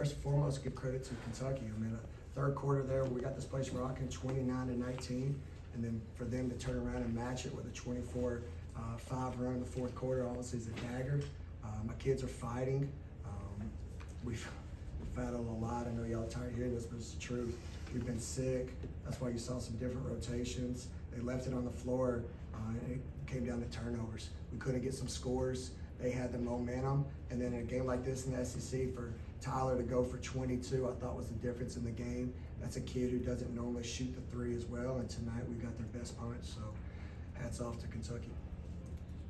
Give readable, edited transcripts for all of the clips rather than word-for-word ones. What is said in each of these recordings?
first and foremost, give credit to Kentucky. I mean, third quarter there, we got this place rocking 29-19, and then for them to turn around and match it with a 24-5 run in the fourth quarter, obviously is a dagger. My kids are fighting. We've battled a lot. I know y'all are tired of hearing this, but it's the truth. We've been sick. That's why you saw some different rotations. They left it on the floor, and it came down to turnovers. We couldn't get some scores. They had the momentum, and then in a game like this in the SEC, for Tyler to go for 22, I thought was the difference in the game. That's a kid who doesn't normally shoot the three as well, and tonight we got their best punch, so hats off to Kentucky.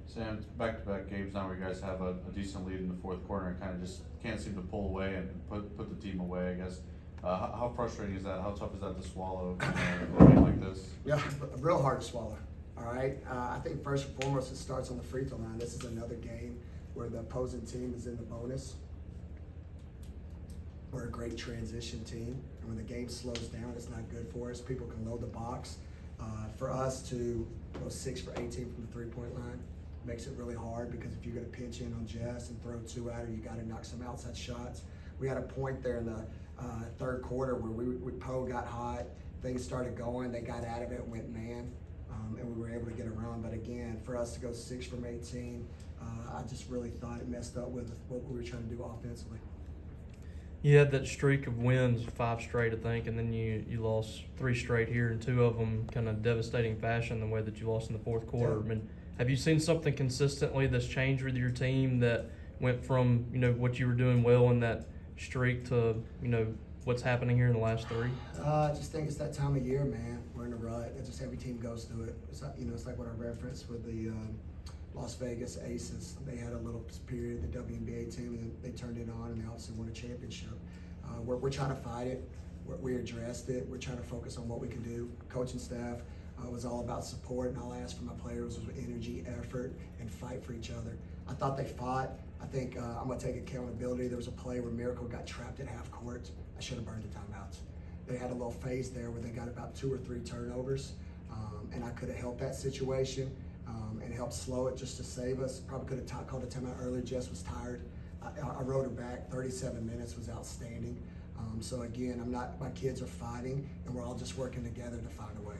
Sam, back-to-back games now where you guys have a decent lead in the fourth quarter and kind of just can't seem to pull away and put the team away, I guess. How frustrating is that? How tough is that to swallow in a game like this? Yeah, real hard to swallow. All right. I think first and foremost, it starts on the free throw line. This is another game where the opposing team is in the bonus. We're a great transition team, and when the game slows down, it's not good for us. People can load the box. For us to go 6 for 18 from the three-point line makes it really hard, because if you're going to pinch in on Jess and throw two at her, you got to knock some outside shots. We had a point there in the third quarter where Poe got hot, things started going, they got out of it, went man, and we were able to get around. But again, for us to go 6 from 18, I just really thought it messed up with what we were trying to do offensively. You had that streak of wins, 5 straight, I think, and then you lost 3 straight here, and 2 of them kind of devastating fashion, the way that you lost in the fourth quarter. Yeah. I mean, have you seen something consistently that's changed with your team that went from, what you were doing well in that streak to, what's happening here in the last 3? I just think it's that time of year, man. We're in a rut. It's just every team goes through it. It's like, it's like what I referenced with the Las Vegas Aces. They had a little period, the WNBA team, and they turned it on, and they obviously won a championship. We're trying to fight it. We addressed it. We're trying to focus on what we can do. Coaching staff was all about support, and all I asked for my players was energy, effort, and fight for each other. I thought they fought. I think I'm going to take accountability. There was a play where Miracle got trapped at half court. I should have burned the timeouts. They had a little phase there where they got about 2 or 3 turnovers, and I could have helped that situation and helped slow it just to save us. Probably could have called a timeout earlier. Jess was tired. I wrote her back. 37 minutes was outstanding. So again, my kids are fighting, and we're all just working together to find a way.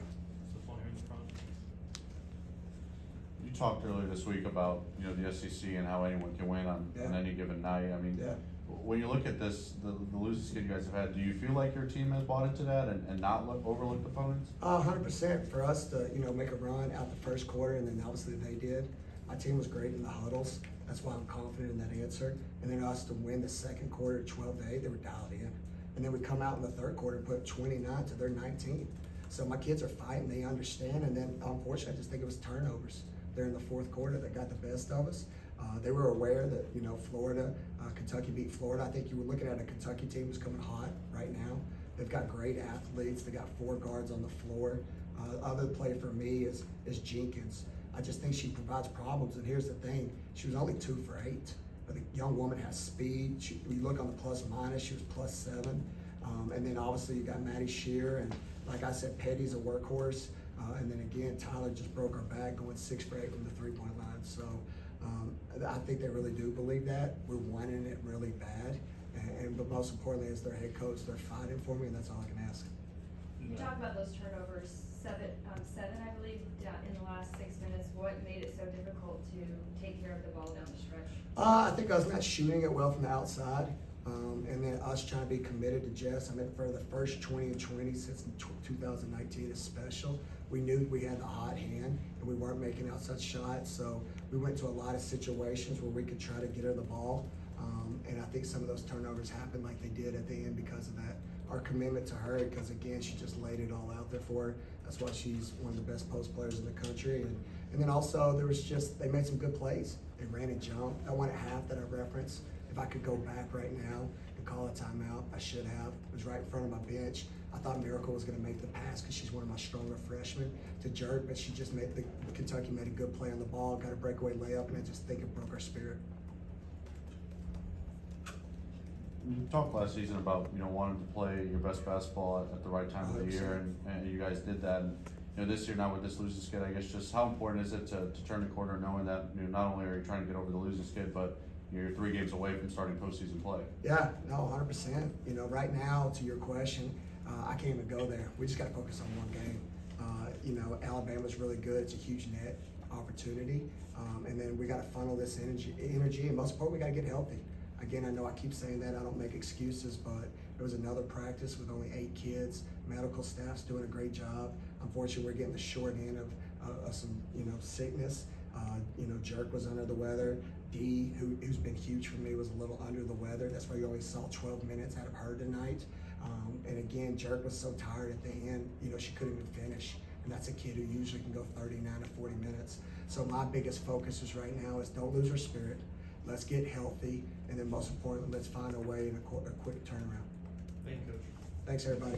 You talked earlier this week about the SEC and how anyone can win on any given night. I mean, when you look at this, the losing skid you guys have had, do you feel like your team has bought into that and not overlooked opponents? 100% for us to make a run out the first quarter, and then obviously they did. My team was great in the huddles. That's why I'm confident in that answer. And then us to win the second quarter 12-8, they were dialed in. And then we come out in the third quarter and put 29 to their 19. So my kids are fighting, they understand, and then unfortunately I just think it was turnovers there in the fourth quarter that got the best of us. They were aware that, Florida, Kentucky beat Florida. I think you were looking at a Kentucky team who's coming hot right now. They've got great athletes. They got 4 guards on the floor. Other play for me is Jenkins. I just think she provides problems, and here's the thing. She was only 2 for 8. But the young woman has speed. You look on the plus minus, she was +7. And then obviously you got Maddie Shear, and like I said, Petty's a workhorse. And then again, Tyler just broke her back going 6 for 8 from the three-point line. So I think they really do believe that. We're wanting it really bad. But most importantly, as their head coach, they're fighting for me, and that's all I can ask. You talk about those turnovers, seven, I believe, in the last 6 minutes. What made it so difficult to take care of the ball down the stretch? I think us not shooting it well from the outside, and then us trying to be committed to Jess. I mean, for the first 20 and 20 since 2019 is special. We knew we had the hot hand, and we weren't making outside shots, so we went to a lot of situations where we could try to get her the ball, and I think some of those turnovers happened like they did at the end because of that. Our commitment to her, because again, she just laid it all out there for her. That's why she's one of the best post players in the country. And then also they made some good plays. They ran and jumped. That one at half that I referenced, if I could go back right now and call a timeout, I should have. It was right in front of my bench. I thought Miracle was gonna make the pass because she's one of my stronger freshmen to jerk, but she just Kentucky made a good play on the ball, got a breakaway layup, and I just think it broke our spirit. You talked last season about wanting to play your best basketball at the right time of the year, and you guys did that. And this year now with this losing skid, I guess just how important is it to turn the corner knowing that not only are you trying to get over the losing skid, but you're 3 games away from starting postseason play. Yeah, no, 100%. You know, right now, to your question, I can't even go there. We just got to focus on one game. You know, Alabama's really good. It's a huge net opportunity. And then we got to funnel this energy, and most important, we got to get healthy. Again, I know I keep saying that. I don't make excuses, but there was another practice with only 8 kids. Medical staff's doing a great job. Unfortunately, we're getting the short end of some, you know, sickness. You know, Jerk was under the weather. D, who's been huge for me, was a little under the weather. That's why you only saw 12 minutes out of her tonight. And again, Jerk was so tired at the end, you know, she couldn't even finish. And that's a kid who usually can go 39 to 40 minutes. So my biggest focus is right now is don't lose her spirit. Let's get healthy. And then most importantly, let's find a way in a quick turnaround. Thank you, Coach. Thanks, everybody.